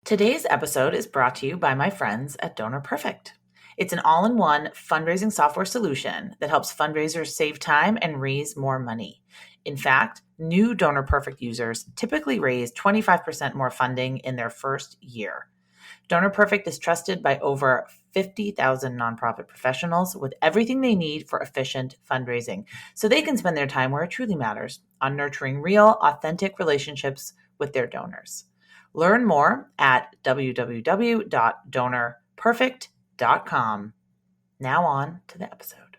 Today's episode is brought to you by my friends at Donor Perfect. It's an all-in-one fundraising software solution that helps fundraisers save time and raise more money. In fact, new Donor Perfect users typically raise 25% more funding in their first year. Donor Perfect is trusted by over 50,000 nonprofit professionals with everything they need for efficient fundraising, so they can spend their time where it truly matters, on nurturing real, authentic relationships with their donors. Learn more at www.donorperfect.com. Now on to the episode.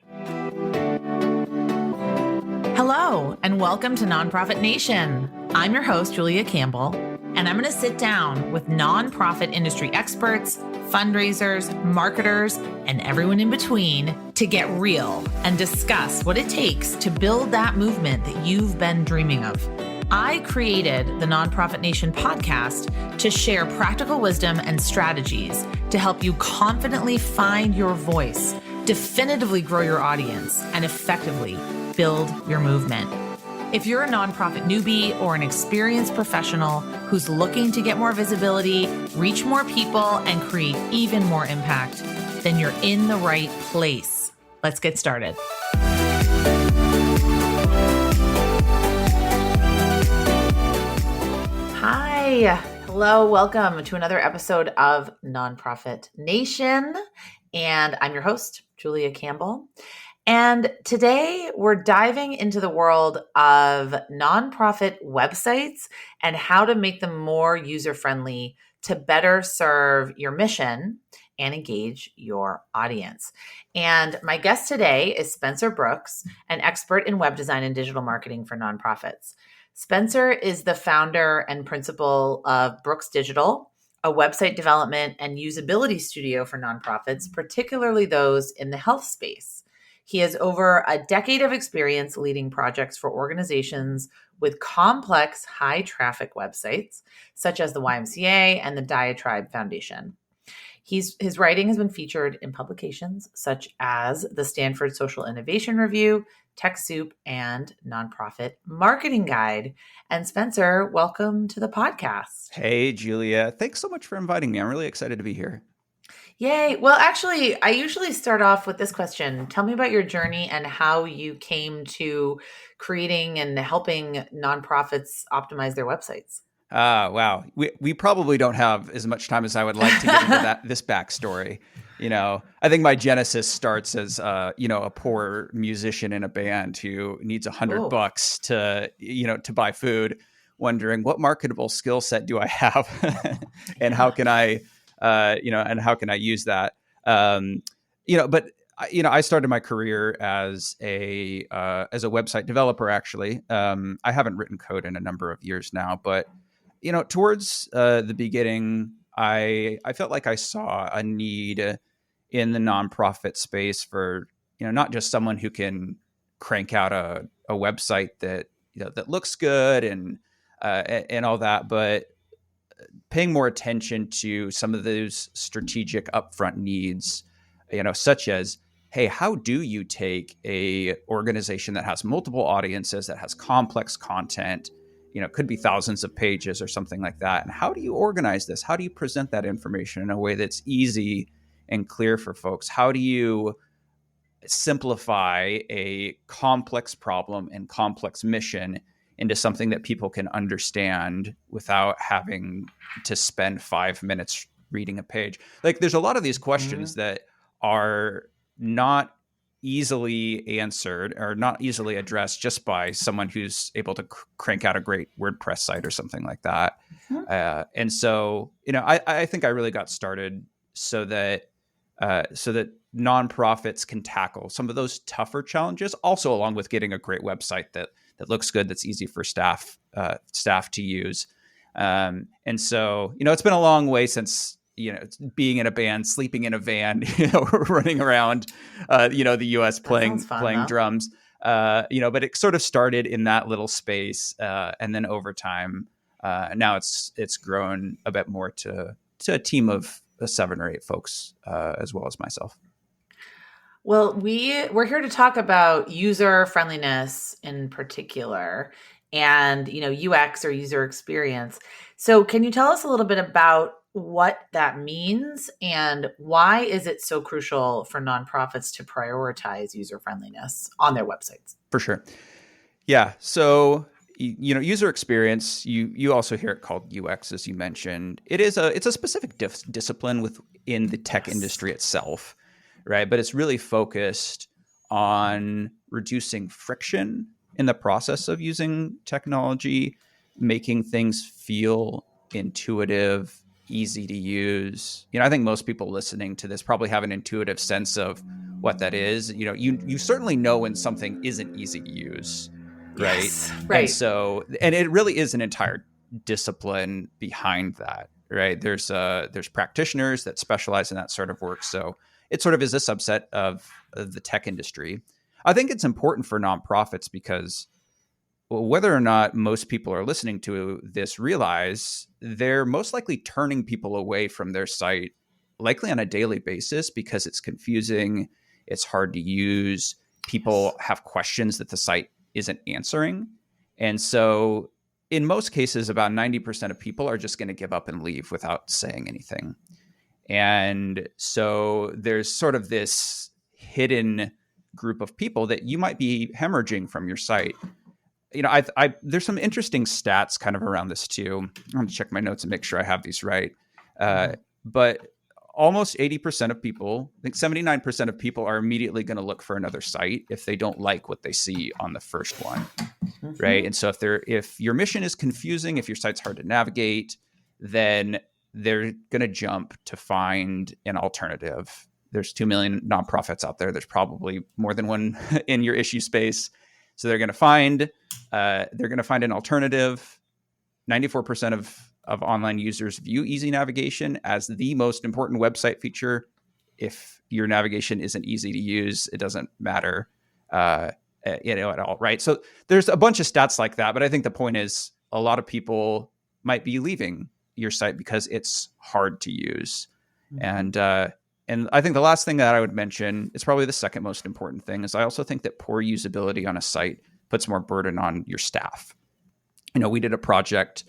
Hello, and welcome to Nonprofit Nation. I'm your host, Julia Campbell, and I'm going to sit down with nonprofit industry experts, fundraisers, marketers, and everyone in between to get real and discuss what it takes to build that movement that you've been dreaming of. I created the Nonprofit Nation podcast to share practical wisdom and strategies to help you confidently find your voice, definitively grow your audience, and effectively build your movement. If you're a nonprofit newbie or an experienced professional who's looking to get more visibility, reach more people, and create even more impact, then you're in the right place. Let's get started. Hi, hello, welcome to another episode of Nonprofit Nation. And I'm your host, Julia Campbell. And today we're diving into the world of nonprofit websites and how to make them more user-friendly to better serve your mission and engage your audience. And my guest today is Spencer Brooks, an expert in web design and digital marketing for nonprofits. Spencer is the founder and principal of Brooks Digital, a website development and usability studio for nonprofits, particularly those in the health space. He has over a decade of experience leading projects for organizations with complex, high-traffic websites, such as the YMCA and the Diatribe Foundation. His writing has been featured in publications such as the Stanford Social Innovation Review, TechSoup, and Nonprofit Marketing Guide. And Spencer, welcome to the podcast. Hey, Julia. Thanks so much for inviting me. I'm really excited to be here. Yay. Well, actually, I usually start off with this question. Tell me about your journey and how you came to creating and helping nonprofits optimize their websites. Wow. We probably don't have as much time as I would like to get into this backstory. I think my genesis starts as, a poor musician in a band who needs $100 to buy food, wondering what marketable skill set do I have and how can I use that? I started my career as a website developer, actually. I haven't written code in a number of years now, but towards the beginning, I felt like I saw a need in the nonprofit space for, not just someone who can crank out a website that looks good and all that, but paying more attention to some of those strategic upfront needs, such as, hey, how do you take a organization that has multiple audiences, that has complex content, could be thousands of pages or something like that. And how do you organize this? How do you present that information in a way that's easy and clear for folks? How do you simplify a complex problem and complex mission into something that people can understand without having to spend 5 minutes reading a page? Like, there's a lot of these questions that are not easily answered or not easily addressed just by someone who's able to crank out a great WordPress site or something like that. And so, I think I really got started so that nonprofits can tackle some of those tougher challenges, also along with getting a great website that looks good, that's easy for staff to use. And so, it's been a long way since, being in a band, sleeping in a van, running around, the US playing drums, but it sort of started in that little space. And then over time, now it's grown a bit more to a team of 7 or 8 folks, as well as myself. Well, we're here to talk about user friendliness in particular and, UX or user experience. So can you tell us a little bit about what that means and why is it so crucial for nonprofits to prioritize user friendliness on their websites? For sure. Yeah. So, user experience, you also hear it called UX, as you mentioned. It's a specific discipline within the tech industry itself, right? But it's really focused on reducing friction in the process of using technology, making things feel intuitive, easy to use. I think most people listening to this probably have an intuitive sense of what that is. You certainly know when something isn't easy to use, right? Yes, right. And it really is an entire discipline behind that, right? There's practitioners that specialize in that sort of work. So it sort of is a subset of the tech industry. I think it's important for nonprofits because whether or not most people are listening to this realize they're most likely turning people away from their site, likely on a daily basis, because it's confusing, it's hard to use, people have questions that the site isn't answering. And so in most cases, about 90% of people are just going to give up and leave without saying anything. And so there's sort of this hidden group of people that you might be hemorrhaging from your site. There's some interesting stats kind of around this too. I'm going to check my notes and make sure I have these right. But almost 80% of people, I think 79% of people are immediately going to look for another site if they don't like what they see on the first one, right? And so if your mission is confusing, if your site's hard to navigate, then they're going to jump to find an alternative. There's 2 million nonprofits out there. There's probably more than one in your issue space. So they're going to find an alternative. 94% of online users view easy navigation as the most important website feature. If your navigation isn't easy to use, it doesn't matter at all, right? So there's a bunch of stats like that, but I think the point is a lot of people might be leaving your site because it's hard to use. Mm-hmm. And I think the last thing that I would mention, it's probably the second most important thing, is I also think that poor usability on a site puts more burden on your staff. We did a project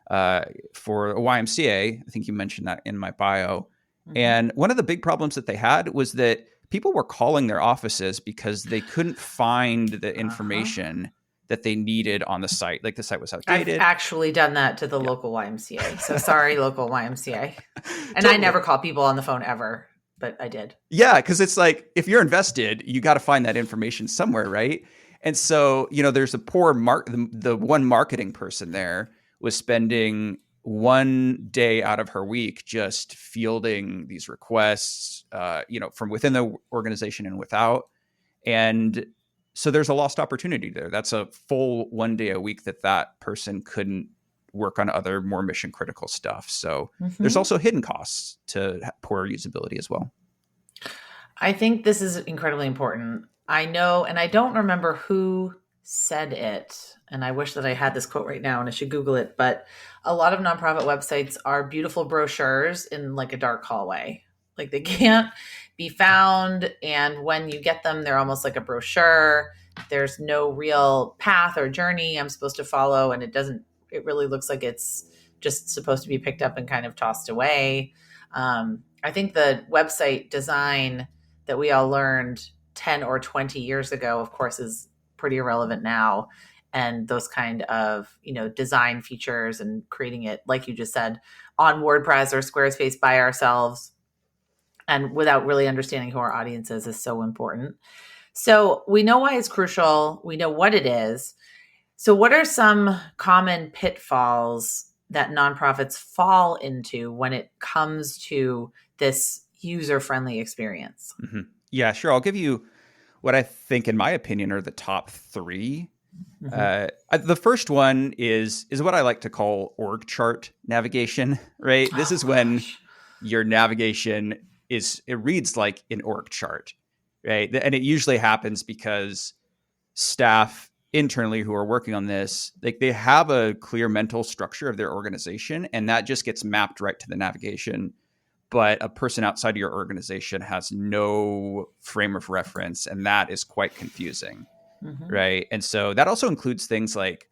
for a YMCA. I think you mentioned that in my bio. Mm-hmm. And one of the big problems that they had was that people were calling their offices because they couldn't find the information that they needed on the site. Like the site was outdated. I've actually done that to the local YMCA. So sorry, local YMCA. And totally. I never call people on the phone ever, but I did. Yeah, because it's like, if you're invested, you got to find that information somewhere, right? And so, there's a poor the one marketing person there was spending one day out of her week just fielding these requests, from within the organization and without. And so there's a lost opportunity there. That's a full 1 day a week that person couldn't work on other more mission critical stuff. So there's also hidden costs to poor usability as well. I think this is incredibly important. I know, and I don't remember who said it, and I wish that I had this quote right now and I should Google it, but a lot of nonprofit websites are beautiful brochures in like a dark hallway. Like they can't be found. And when you get them, they're almost like a brochure. There's no real path or journey I'm supposed to follow. And it really looks like it's just supposed to be picked up and kind of tossed away. I think the website design that we all learned 10 or 20 years ago, of course, is pretty irrelevant now. And those kind of, design features and creating it, like you just said, on WordPress or Squarespace by ourselves and without really understanding who our audience is so important. So we know why it's crucial. We know what it is. So what are some common pitfalls that nonprofits fall into when it comes to this user-friendly experience? Mm-hmm. Yeah, sure. I'll give you what I think, in my opinion, are the top three. Mm-hmm. The first one is what I like to call org chart navigation, right? This is when your navigation it reads like an org chart, right? And it usually happens because staff internally who are working on this, like they have a clear mental structure of their organization, and that just gets mapped right to the navigation. But a person outside of your organization has no frame of reference, and that is quite confusing, right? And so that also includes things like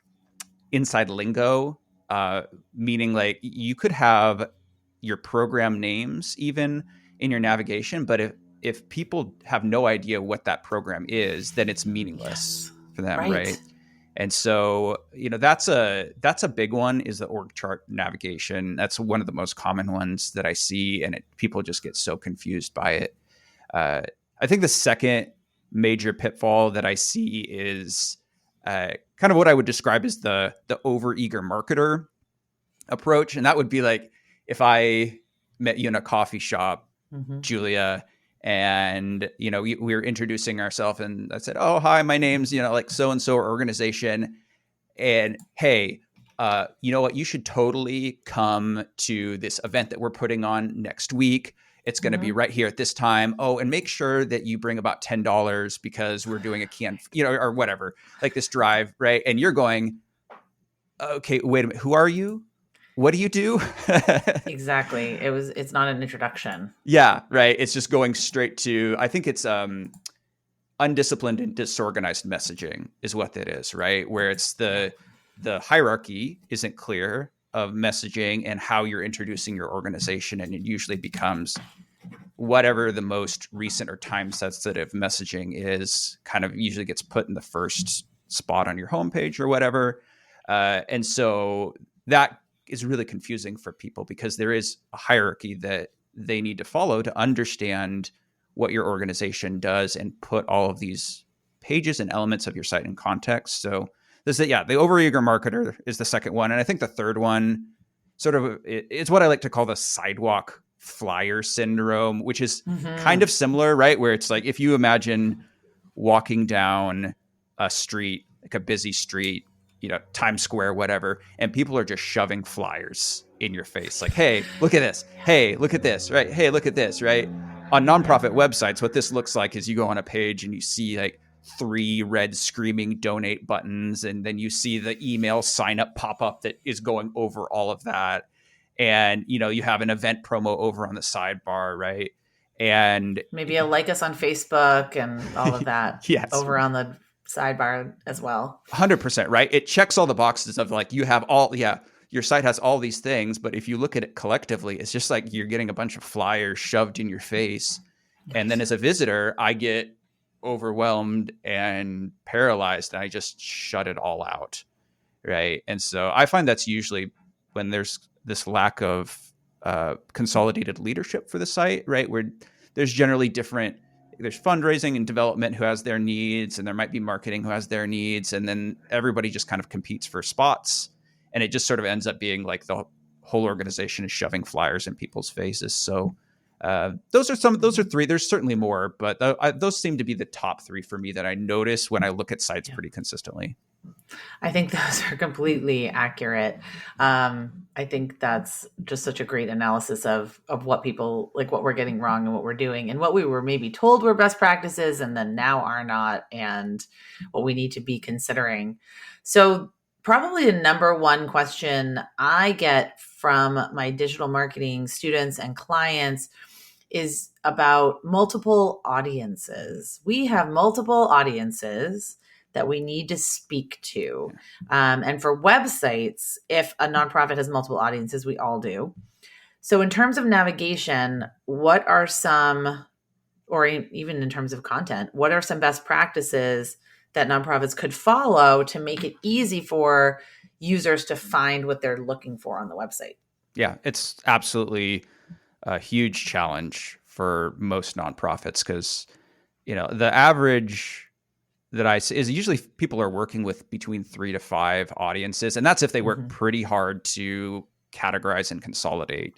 inside lingo, meaning like you could have your program names even in your navigation. But if people have no idea what that program is, then it's meaningless for them, right? And so, that's a big one, is the org chart navigation. That's one of the most common ones that I see, and people just get so confused by it. I think the second major pitfall that I see is kind of what I would describe as the overeager marketer approach. And that would be like, if I met you in a coffee shop, Julia, and we were introducing ourselves, and I said, "Oh, hi, my name's like so and so organization, and hey, you know what? You should totally come to this event that we're putting on next week. It's going to be right here at this time. Oh, and make sure that you bring about $10 because we're doing a can, or whatever, like this drive, right?" And you're going, "Okay, wait a minute. Who are you? What do you do?" Exactly. It's not an introduction. Yeah, right. It's just going straight to, I think it's undisciplined and disorganized messaging is what that is, right? Where it's the hierarchy isn't clear of messaging and how you're introducing your organization, and it usually becomes whatever the most recent or time sensitive messaging is, kind of usually gets put in the first spot on your homepage or whatever. And so that is really confusing for people, because there is a hierarchy that they need to follow to understand what your organization does and put all of these pages and elements of your site in context. So the overeager marketer is the second one. And I think the third one it's what I like to call the sidewalk flyer syndrome, which is kind of similar, right? Where it's like, if you imagine walking down a street, like a busy street, Times Square, whatever, and people are just shoving flyers in your face. Like, hey, look at this. Hey, look at this, right? Hey, look at this, right? On nonprofit websites, what this looks like is you go on a page and you see like 3 red screaming donate buttons, and then you see the email sign up pop up that is going over all of that. And, you have an event promo over on the sidebar, right? And maybe a like us on Facebook and all of that. Yes. Over on the sidebar as well. 100%, right? It checks all the boxes of like, you have your site has all these things, but if you look at it collectively, it's just like you're getting a bunch of flyers shoved in your face. And then as a visitor, I get overwhelmed and paralyzed, and I just shut it all out, right? And so I find that's usually when there's this lack of consolidated leadership for the site, right? Where there's generally there's fundraising and development who has their needs, and there might be marketing who has their needs, and then everybody just kind of competes for spots, and it just sort of ends up being like the whole organization is shoving flyers in people's faces. So those are 3. There's certainly more, but those seem to be the top 3 for me that I notice when I look at sites pretty consistently. I think those are completely accurate. I think that's just such a great analysis of what people, like what we're getting wrong and what we're doing and what we were maybe told were best practices and then now are not, and what we need to be considering. So probably the number one question I get from my digital marketing students and clients is about multiple audiences. We have multiple audiences that we need to speak to. And for websites, if a nonprofit has multiple audiences, we all do. So in terms of navigation, what are some, or even in terms of content, what are some best practices that nonprofits could follow to make it easy for users to find what they're looking for on the website? Yeah, it's absolutely a huge challenge for most nonprofits, because, the average that I see is usually people are working with between 3 to 5 audiences. And that's if they work pretty hard to categorize and consolidate.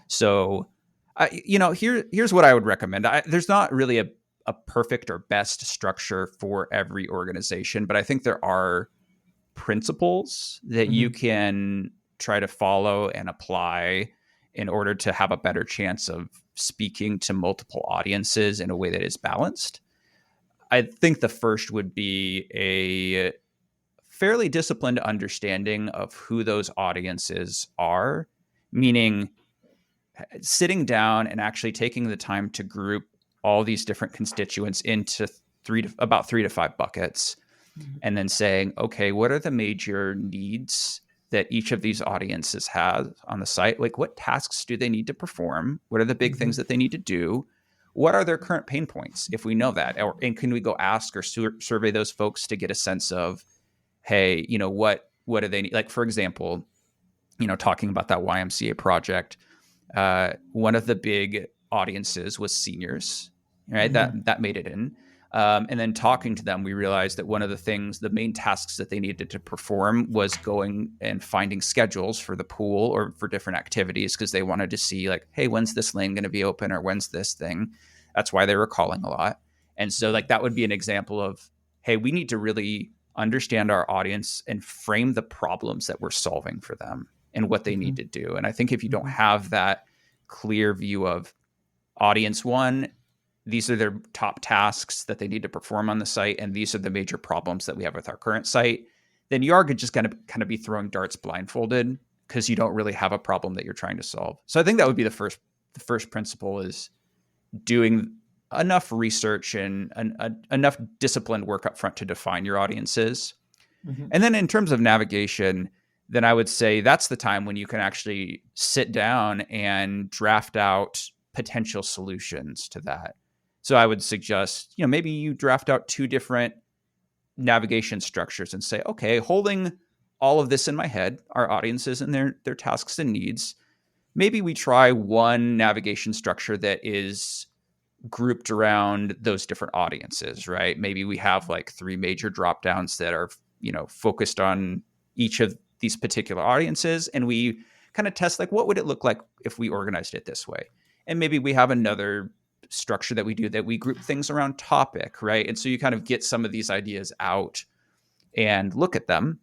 So, here's what I would recommend. There's not really a perfect or best structure for every organization, but I think there are principles that you can try to follow and apply in order to have a better chance of speaking to multiple audiences in a way that is balanced. I think the first would be a fairly disciplined understanding of who those audiences are, meaning sitting down and actually taking the time to group all these different constituents into about 3 to 5 buckets, and then saying, okay, what are the major needs that each of these audiences has on the site. Like, what tasks do they need to perform? What are the big things that they need to do? What are their current pain points, if we know that? And can we go ask or survey those folks to get a sense of, hey, what do they need? Like, for example, talking about that YMCA project, one of the big audiences was seniors, right? That made it in. And then talking to them, we realized that one of the main tasks that they needed to perform was going and finding schedules for the pool or for different activities, because they wanted to see like, hey, when's this lane going to be open, or when's this thing? That's why they were calling a lot. And so like that would be an example of, hey, we need to really understand our audience and frame the problems that we're solving for them and what they need to do. And I think if you don't have that clear view of audience one, these are their top tasks that they need to perform on the site, and these are the major problems that we have with our current site, then you are just going to kind of be throwing darts blindfolded, because you don't really have a problem that you're trying to solve. So I think that would be the first principle, is doing enough research and enough disciplined work up front to define your audiences. And then in terms of navigation, then I would say that's the time when you can actually sit down and draft out potential solutions to that. So I would suggest, maybe you draft out 2 different navigation structures and say, okay, holding all of this in my head, our audiences and their tasks and needs, maybe we try one navigation structure that is grouped around those different audiences, right? Maybe we have like 3 major drop downs that are, focused on each of these particular audiences. And we kind of test like, what would it look like if we organized it this way? And maybe we have another structure that we do that we group things around topic, right? And so you kind of get some of these ideas out and look at them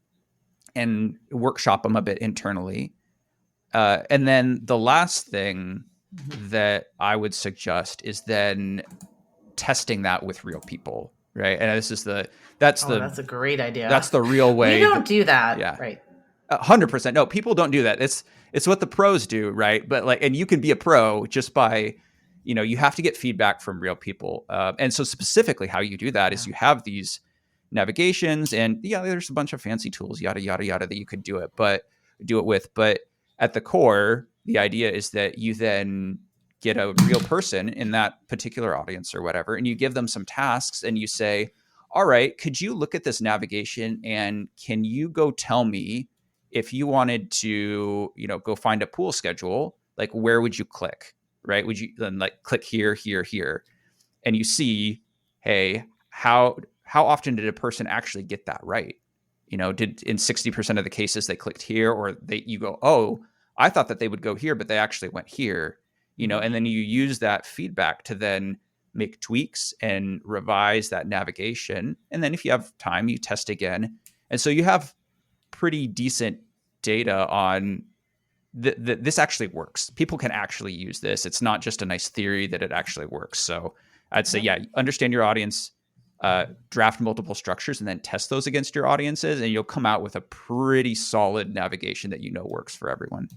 and workshop them a bit internally. And then the last thing that I would suggest is then testing that with real people, right? And that's a great idea. That's the real way. We don't do that, yeah, right? 100%. No, people don't do that. It's what the pros do, right? But and you can be a pro just by, you have to get feedback from real people. And so specifically how you do that is you have these navigations, and there's a bunch of fancy tools, yada, yada, yada, that you could do it with. But at the core, the idea is that you then get a real person in that particular audience or whatever, and you give them some tasks and you say, all right, could you look at this navigation and can you go tell me if you wanted to, go find a pool schedule, like where would you click, right? Would you then like click here, here, here? And you see, hey, how often did a person actually get that right? Did in 60% of the cases they clicked here, or you go, oh, I thought that they would go here, but they actually went here, and then you use that feedback to then make tweaks and revise that navigation. And then if you have time, you test again. And so you have pretty decent data on this actually works. People can actually use this. It's not just a nice theory, that it actually works. So I'd say, understand your audience, draft multiple structures, and then test those against your audiences, and you'll come out with a pretty solid navigation that works for everyone.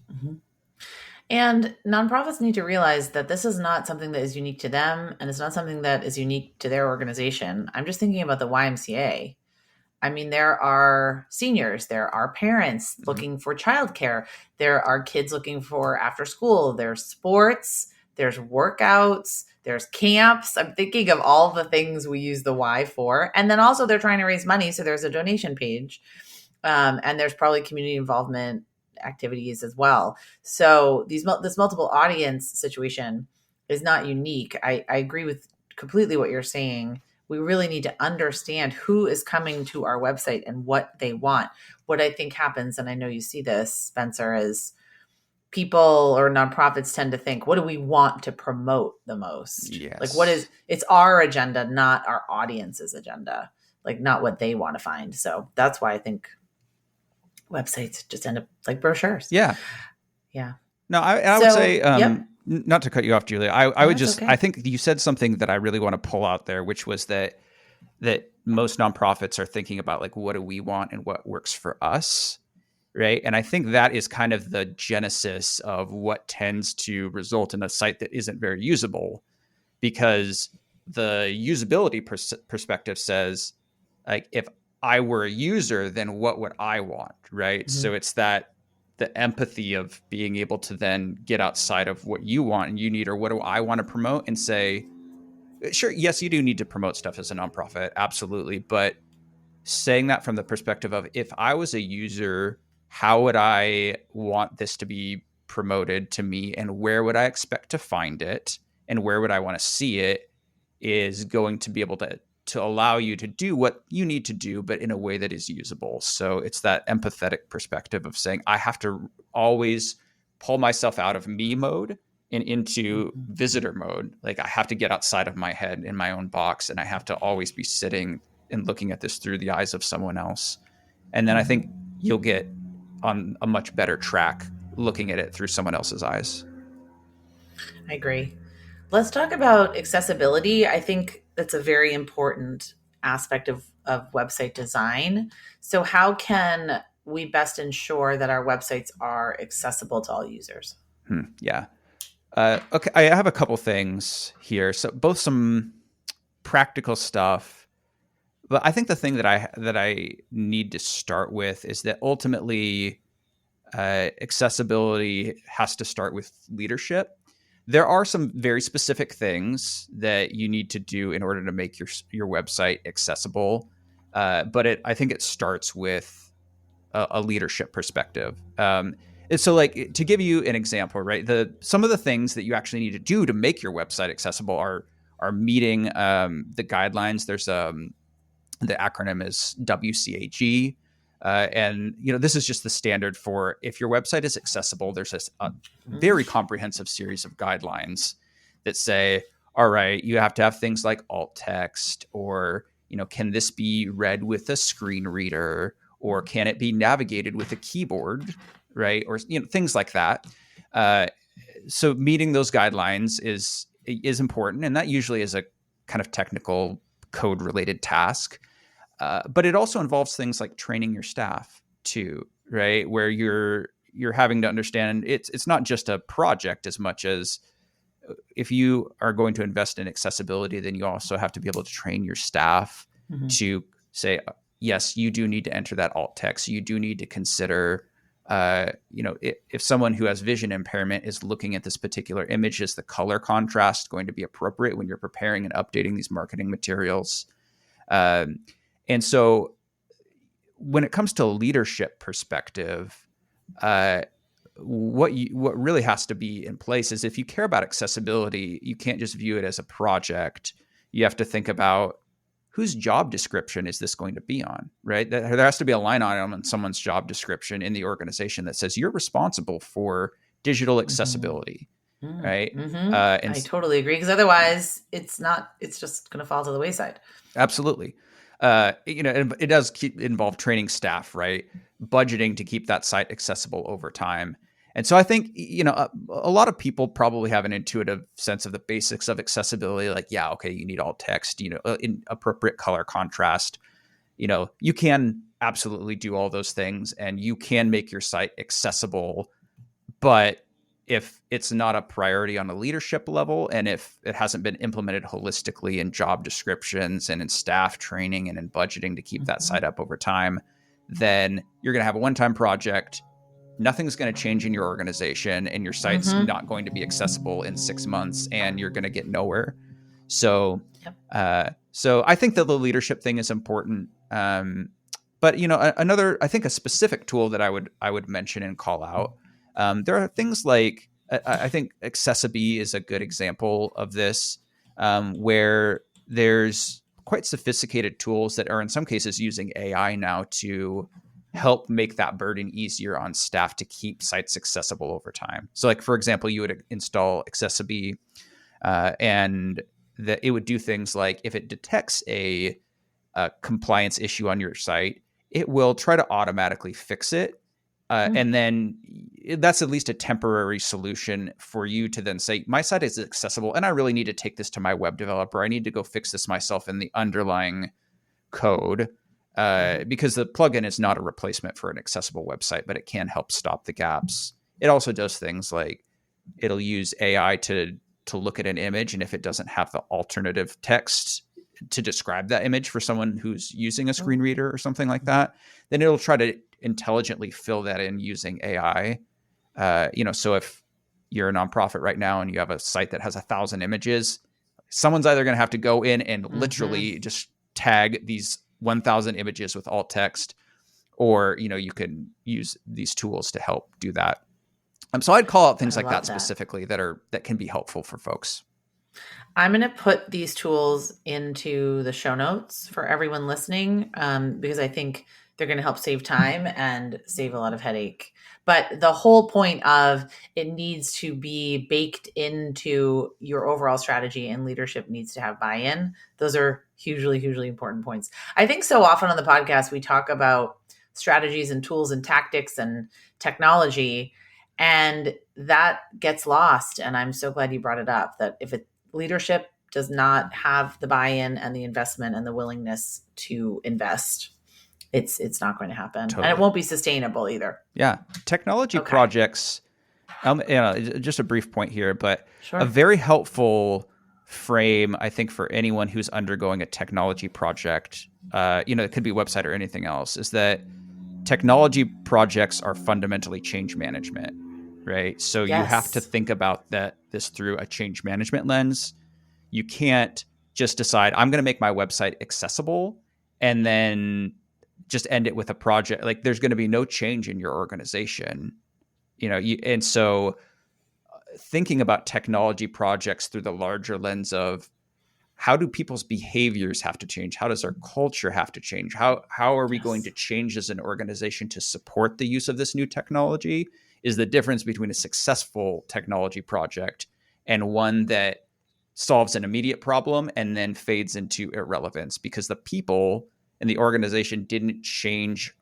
And nonprofits need to realize that this is not something that is unique to them, and it's not something that is unique to their organization. I'm just thinking about the YMCA. I mean, there are seniors, there are parents looking for childcare, there are kids looking for after school, there's sports, there's workouts, there's camps. I'm thinking of all the things we use the Y for. And then also they're trying to raise money, so there's a donation page. And there's probably community involvement activities as well. So this multiple audience situation is not unique. I agree with completely what you're saying. We really need to understand who is coming to our website and what they want. What I think happens, and I know you see this, Spencer, is people or nonprofits tend to think, what do we want to promote the most? Yes. Like it's our agenda, not our audience's agenda, like not what they want to find. So that's why I think websites just end up like brochures. Yeah. Yeah. No, I would say, not to cut you off, Julia, I would just, okay. I think you said something that I really want to pull out there, which was that most nonprofits are thinking about like, what do we want and what works for us? Right. And I think that is kind of the genesis of what tends to result in a site that isn't very usable, because the usability perspective says, like, if I were a user, then what would I want, right? Mm-hmm. So it's that the empathy of being able to then get outside of what you want and you need, or what do I want to promote, and say, sure, yes, you do need to promote stuff as a nonprofit, absolutely, but saying that from the perspective of, if I was a user, how would I want this to be promoted to me, and where would I expect to find it, and where would I want to see it, is going to be able to allow you to do what you need to do, but in a way that is usable. So it's that empathetic perspective of saying, I have to always pull myself out of me mode and into visitor mode. Like, I have to get outside of my head in my own box, and I have to always be sitting and looking at this through the eyes of someone else. And then I think you'll get on a much better track looking at it through someone else's eyes. I agree. Let's talk about accessibility. I think that's a very important aspect of website design. So how can we best ensure that our websites are accessible to all users? Yeah. Okay, I have a couple things here. So both some practical stuff, but I think the thing that I need to start with is that ultimately accessibility has to start with leadership. There are some very specific things that you need to do in order to make your website accessible, but I think it starts with a leadership perspective. And so, like, to give you an example, right? Some of the things that you actually need to do to make your website accessible are meeting the guidelines. There's the acronym is WCAG. And this is just the standard for, if your website is accessible, there's a very comprehensive series of guidelines that say, all right, you have to have things like alt text, or can this be read with a screen reader, or can it be navigated with a keyboard, right? Or things like that. So meeting those guidelines is important, and that usually is a kind of technical code related task. But it also involves things like training your staff too, right? Where you're having to understand it's not just a project as much as, if you are going to invest in accessibility, then you also have to be able to train your staff to say, yes, you do need to enter that alt text. You do need to consider, if someone who has vision impairment is looking at this particular image, is the color contrast going to be appropriate when you're preparing and updating these marketing materials? And so when it comes to a leadership perspective, what really has to be in place is, if you care about accessibility, you can't just view it as a project. You have to think about, whose job description is this going to be on, right? There has to be a line item on someone's job description in the organization that says, you're responsible for digital accessibility, right? And I totally agree, because otherwise it's just going to fall to the wayside. Absolutely. It does involve training staff, right? Budgeting to keep that site accessible over time. And so I think, a lot of people probably have an intuitive sense of the basics of accessibility. Like, yeah, okay, you need alt text, in appropriate color contrast. You can absolutely do all those things, and you can make your site accessible. But if it's not a priority on a leadership level, and if it hasn't been implemented holistically in job descriptions and in staff training and in budgeting to keep that site up over time, then you're going to have a one-time project. Nothing's going to change in your organization, and your site's not going to be accessible in 6 months, and you're going to get nowhere. So, so I think that the leadership thing is important. But another, I think, a specific tool that I would mention and call out. There are things like, I think Accessibility is a good example of this, where there's quite sophisticated tools that are in some cases using AI now to help make that burden easier on staff to keep sites accessible over time. So, like, for example, you would install Accessibility, and that it would do things like, if it detects a compliance issue on your site, it will try to automatically fix it. And then that's at least a temporary solution for you to then say, my site is accessible, and I really need to take this to my web developer. I need to go fix this myself in the underlying code, because the plugin is not a replacement for an accessible website, but it can help stop the gaps. It also does things like, it'll use AI to look at an image, and if it doesn't have the alternative text to describe that image for someone who's using a screen reader or something like that, then it'll try to intelligently fill that in using AI. So if you're a nonprofit right now and you have a site that has 1,000 images, someone's either going to have to go in and literally just tag these 1,000 images with alt text, or, you can use these tools to help do that. So I'd call out things like that specifically that can be helpful for folks. I'm going to put these tools into the show notes for everyone listening, because I think they're going to help save time and save a lot of headache. But the whole point of it needs to be baked into your overall strategy, and leadership needs to have buy-in. Those are hugely, hugely important points. I think so often on the podcast, we talk about strategies and tools and tactics and technology, and that gets lost. And I'm so glad you brought it up, that if leadership does not have the buy-in and the investment and the willingness to invest, it's not going to happen. Totally. And it won't be sustainable either. Yeah. Technology projects, just a brief point here, but a very helpful frame, I think, for anyone who's undergoing a technology project, it could be a website or anything else, is that technology projects are fundamentally change management, right? So you have to think about this through a change management lens. You can't just decide, I'm going to make my website accessible and then just end it with a project. Like, there's going to be no change in your organization, and so thinking about technology projects through the larger lens of, how do people's behaviors have to change? How does our culture have to change? How are we going to change as an organization to support the use of this new technology, is the difference between a successful technology project and one that solves an immediate problem and then fades into irrelevance because the people in the organization didn't change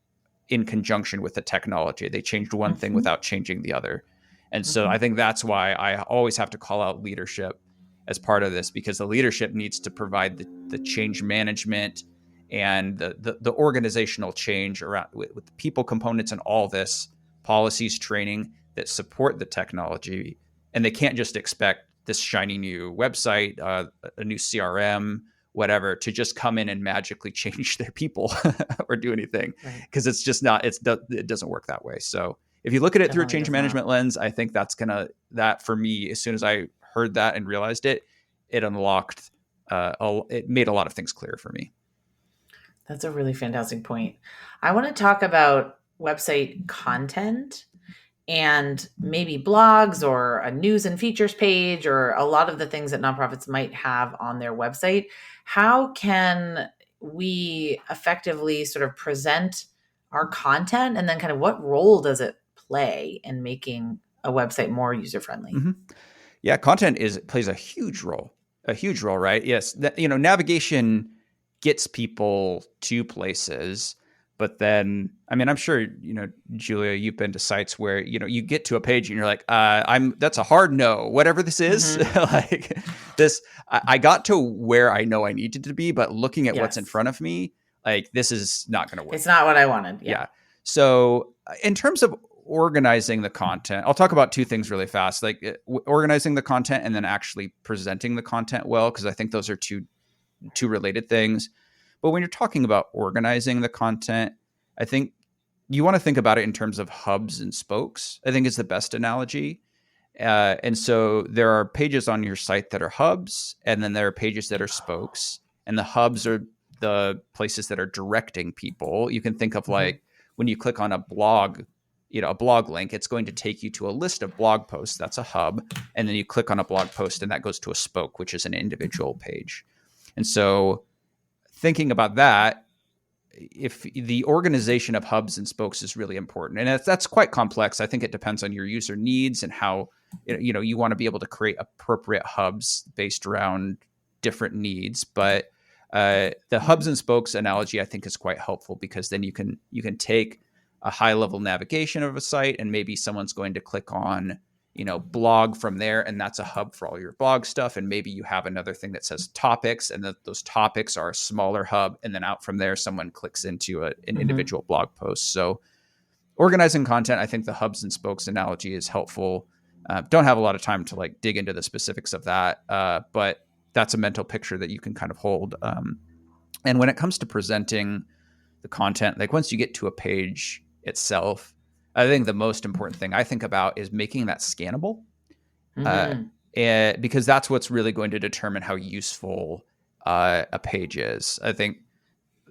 in conjunction with the technology. They changed one thing without changing the other. And so I think that's why I always have to call out leadership as part of this, because the leadership needs to provide the change management and the organizational change around with the people components and all this, policies, training that support the technology. And they can't just expect this shiny new website, a new CRM, whatever, to just come in and magically change their people or do anything, because it's just not, it doesn't work that way. So if you look at it through a change management lens, I think that for me, as soon as I heard that and realized it unlocked, it made a lot of things clear for me. That's a really fantastic point. I want to talk about website content and maybe blogs or a news and features page, or a lot of the things that nonprofits might have on their website. How can we effectively sort of present our content, and then kind of what role does it play in making a website more user-friendly? Yeah, content plays a huge role, right? Yes, navigation gets people to places, but then, I mean, I'm sure, Julia, you've been to sites where, you get to a page and you're like, that's a hard no, whatever this is. Like this, I got to where I know I needed to be, but looking at what's in front of me, like, this is not going to work. It's not what I wanted. Yeah. So in terms of organizing the content, I'll talk about two things really fast, like organizing the content and then actually presenting the content well, because I think those are two related things. But when you're talking about organizing the content, I think you want to think about it in terms of hubs and spokes. I think is the best analogy. And so there are pages on your site that are hubs, and then there are pages that are spokes. And the hubs are the places that are directing people. You can think of like when you click on a blog, a blog link, it's going to take you to a list of blog posts. That's a hub. And then you click on a blog post and that goes to a spoke, which is an individual page. And so thinking about that, if the organization of hubs and spokes is really important, and that's quite complex. I think it depends on your user needs and how, you want to be able to create appropriate hubs based around different needs. But the hubs and spokes analogy, I think, is quite helpful, because then you can take a high level navigation of a site, and maybe someone's going to click on, blog from there, and that's a hub for all your blog stuff. And maybe you have another thing that says topics, and those topics are a smaller hub. And then out from there, someone clicks into an individual blog post. So organizing content, I think the hubs and spokes analogy is helpful. Don't have a lot of time to dig into the specifics of that. But that's a mental picture that you can kind of hold. And when it comes to presenting the content, like once you get to a page itself, I think the most important thing I think about is making that scannable, Mm-hmm. because that's what's really going to determine how useful a page is. I think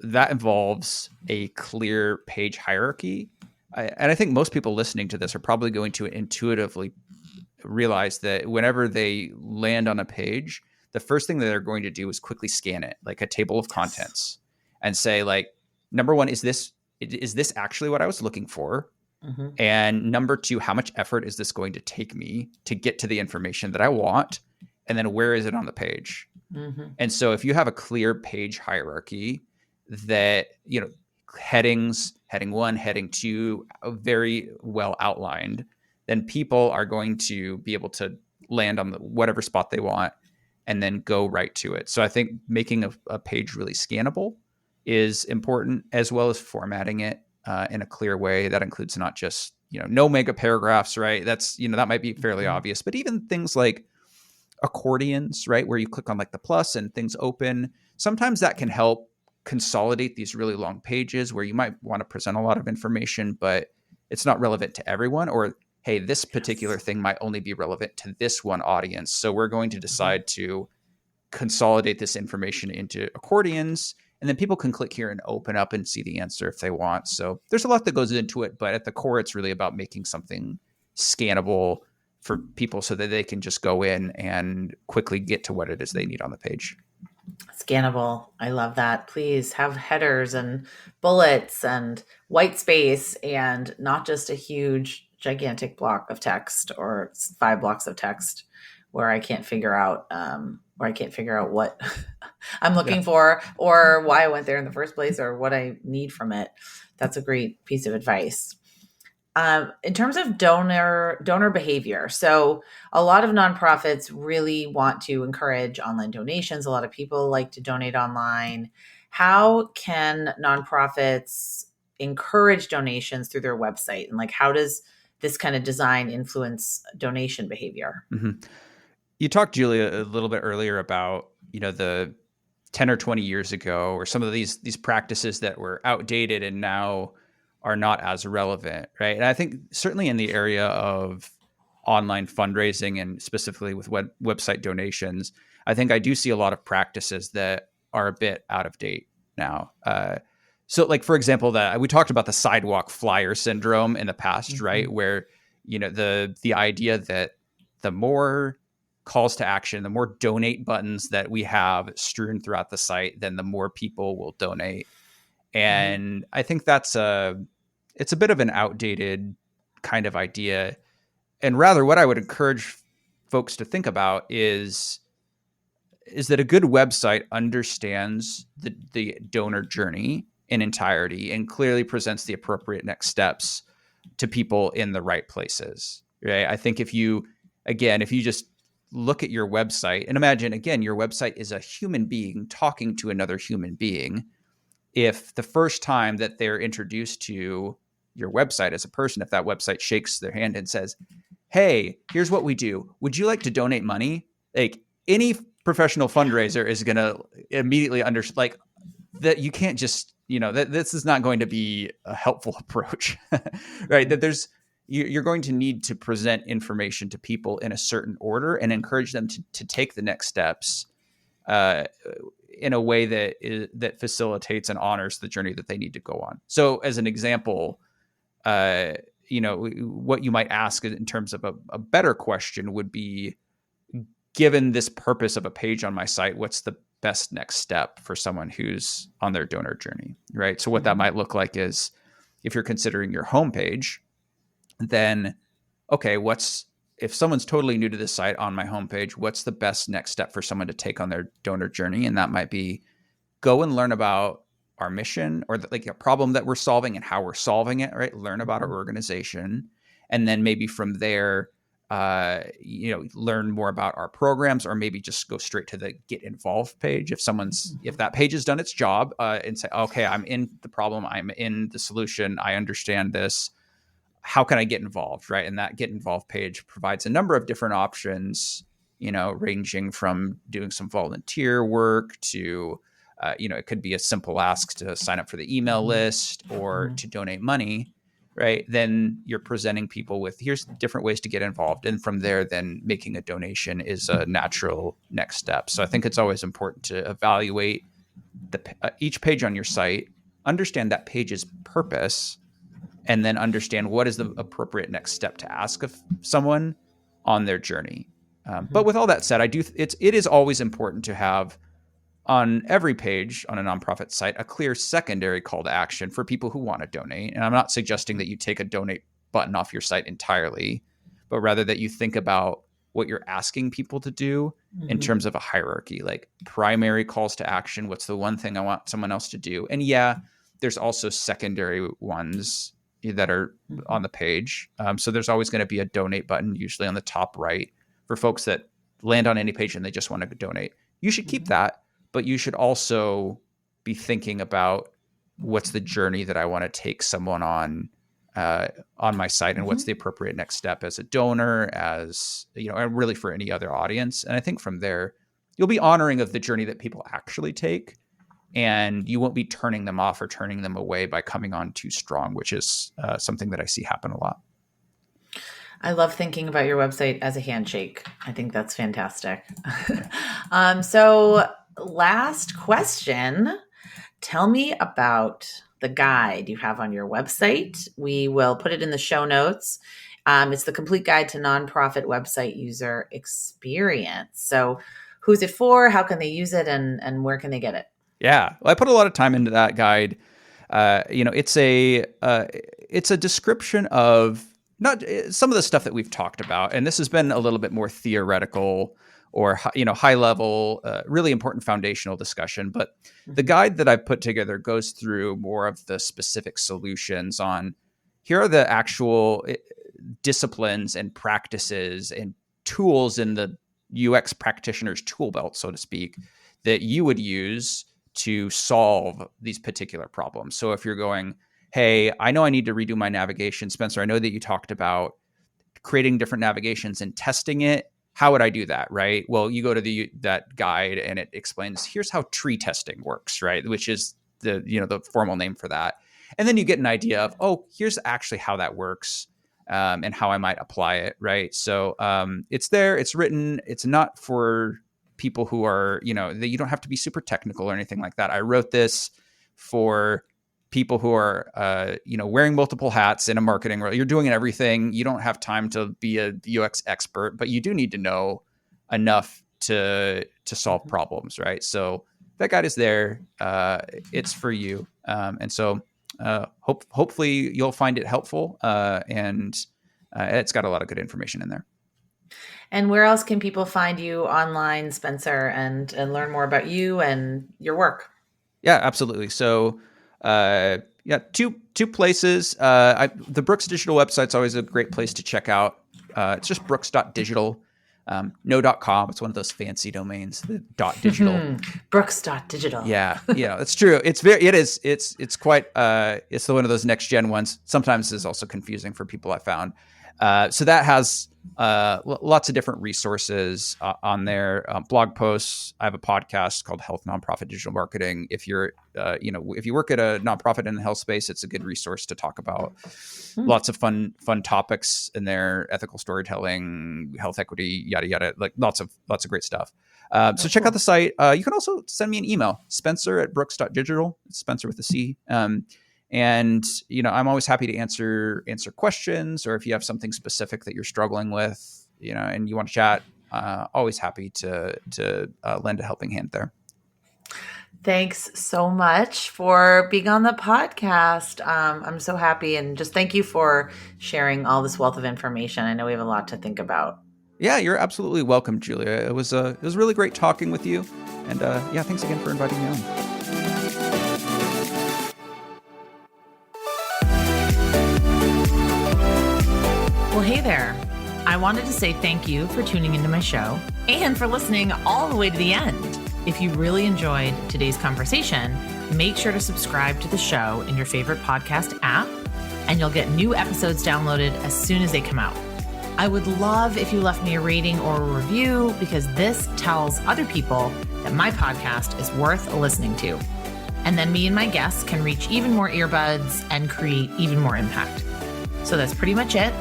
that involves a clear page hierarchy. And I think most people listening to this are probably going to intuitively realize that whenever they land on a page, the first thing that they're going to do is quickly scan it, like a table of contents, and say, like, number one, is this actually what I was looking for? Mm-hmm. And number two, how much effort is this going to take me to get to the information that I want? And then where is it on the page? Mm-hmm. And so if you have a clear page hierarchy that, headings, heading one, heading two, very well outlined, then people are going to be able to land on whatever spot they want and then go right to it. So I think making a page really scannable is important, as well as formatting it in a clear way. That includes not just, no mega paragraphs, right? That's, that might be fairly obvious, but even things like accordions, right? Where you click on like the plus and things open. Sometimes that can help consolidate these really long pages where you might want to present a lot of information, but it's not relevant to everyone. Or, hey, this particular thing might only be relevant to this one audience. So we're going to decide to consolidate this information into accordions, and then people can click here and open up and see the answer if they want. So there's a lot that goes into it, but at the core, it's really about making something scannable for people so that they can just go in and quickly get to what it is they need on the page. Scannable. I love that. Please have headers and bullets and white space, and not just a huge, gigantic block of text or 5 blocks of text where I can't figure out what I'm looking for, or why I went there in the first place, or what I need from it. That's a great piece of advice. In terms of donor behavior, so a lot of nonprofits really want to encourage online donations. A lot of people like to donate online. How can nonprofits encourage donations through their website? And like, how does this kind of design influence donation behavior? Mm-hmm. You talked, Julia, a little bit earlier about, the 10 or 20 years ago, or some of these practices that were outdated and now are not as relevant, right? And I think certainly in the area of online fundraising, and specifically with website donations, I think I do see a lot of practices that are a bit out of date now. So like, for example, that we talked about the sidewalk flyer syndrome in the past, Mm-hmm. right? Where, the idea that the more calls to action, the more donate buttons that we have strewn throughout the site, then the more people will donate. And I think it's a bit of an outdated kind of idea. And rather, what I would encourage folks to think about is that a good website understands the donor journey in entirety and clearly presents the appropriate next steps to people in the right places, right? I think if you just look at your website and imagine, again, your website is a human being talking to another human being. If the first time that they're introduced to your website as a person, if that website shakes their hand and says, hey, here's what we do, would you like to donate money? Like, any professional fundraiser is going to immediately like that. You can't just, that this is not going to be a helpful approach, right? That you're going to need to present information to people in a certain order and encourage them to take the next steps in a way that facilitates and honors the journey that they need to go on. So as an example, what you might ask in terms of a better question would be, given this purpose of a page on my site, what's the best next step for someone who's on their donor journey, right? So what that might look like is, if you're considering your homepage, then, okay, if someone's totally new to this site on my homepage, what's the best next step for someone to take on their donor journey? And that might be, go and learn about our mission, or like a problem that we're solving and how we're solving it, right? Learn about our organization. And then maybe from there, learn more about our programs, or maybe just go straight to the get involved page. If that page has done its job, and say, okay, I'm in the problem, I'm in the solution, I understand this, how can I get involved, right? And that get involved page provides a number of different options, ranging from doing some volunteer work to, it could be a simple ask to sign up for the email list or to donate money, right? Then you're presenting people with, here's different ways to get involved. And from there, then making a donation is a natural next step. So I think it's always important to evaluate each page on your site, understand that page's purpose, and then understand what is the appropriate next step to ask of someone on their journey. But with all that said, it is always important to have on every page on a nonprofit site a clear secondary call to action for people who want to donate. And I'm not suggesting that you take a donate button off your site entirely, but rather that you think about what you're asking people to do in terms of a hierarchy, like primary calls to action. What's the one thing I want someone else to do? And yeah, there's also secondary ones that are on the page. So there's always going to be a donate button, usually on the top right, for folks that land on any page and they just want to donate. You should keep that, but you should also be thinking about what's the journey that I want to take someone on my site, and what's the appropriate next step as a donor, as and really for any other audience. And I think from there, you'll be honoring of the journey that people actually take, and you won't be turning them off or turning them away by coming on too strong, which is something that I see happen a lot. I love thinking about your website as a handshake. I think that's fantastic. So last question, tell me about the guide you have on your website. We will put it in the show notes. It's the complete guide to nonprofit website user experience. So who's it for? How can they use it? And where can they get it? Yeah, well, I put a lot of time into that guide. It's a description of not some of the stuff that we've talked about, and this has been a little bit more theoretical or high level, really important foundational discussion. But the guide that I've put together goes through more of the specific solutions on here are the actual disciplines and practices and tools in the UX practitioner's tool belt, so to speak, that you would use to solve these particular problems. So if you're going, hey, I know I need to redo my navigation, Spencer, I know that you talked about creating different navigations and testing it. How would I do that, right? Well, you go to that guide and it explains, here's how tree testing works, right? Which is the formal name for that. And then you get an idea of, oh, here's actually how that works, and how I might apply it, right? So it's there, it's written, it's not for people who are, that you don't have to be super technical or anything like that. I wrote this for people who are, wearing multiple hats in a marketing role. You're doing everything. You don't have time to be a UX expert, but you do need to know enough to solve problems, right? So that guide is there. It's for you. And so hopefully you'll find it helpful. And it's got a lot of good information in there. And where else can people find you online, Spencer, and learn more about you and your work? Yeah, absolutely. So, two places. The Brooks Digital website's always a great place to check out. It's just brooks.digital. No .com. It's one of those fancy domains. The .digital. Brooks.digital. Yeah, that's true. It's quite. It's one of those next gen ones. Sometimes is also confusing for people I found. So that has lots of different resources on there, blog posts. I have a podcast called Health Nonprofit Digital Marketing. If you're, if you work at a nonprofit in the health space, it's a good resource to talk about lots of fun topics in there: ethical storytelling, health equity, yada yada, like lots of great stuff. So check out the site. You can also send me an email, Spencer@brooks.digital. It's Spencer with a C. And, I'm always happy to answer questions, or if you have something specific that you're struggling with, and you want to chat, always happy to lend a helping hand there. Thanks so much for being on the podcast. I'm so happy, and just thank you for sharing all this wealth of information. I know we have a lot to think about. Yeah, you're absolutely welcome, Julia. It was really great talking with you. And thanks again for inviting me on. Well, hey there. I wanted to say thank you for tuning into my show and for listening all the way to the end. If you really enjoyed today's conversation, make sure to subscribe to the show in your favorite podcast app, and you'll get new episodes downloaded as soon as they come out. I would love if you left me a rating or a review because this tells other people that my podcast is worth listening to. And then me and my guests can reach even more earbuds and create even more impact. So that's pretty much it.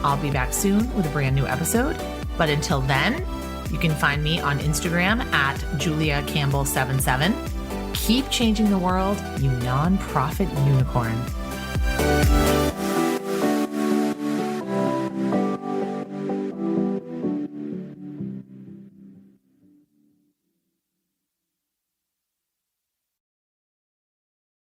I'll be back soon with a brand new episode. But until then, you can find me on Instagram at JuliaCampbell77. Keep changing the world, you nonprofit unicorn.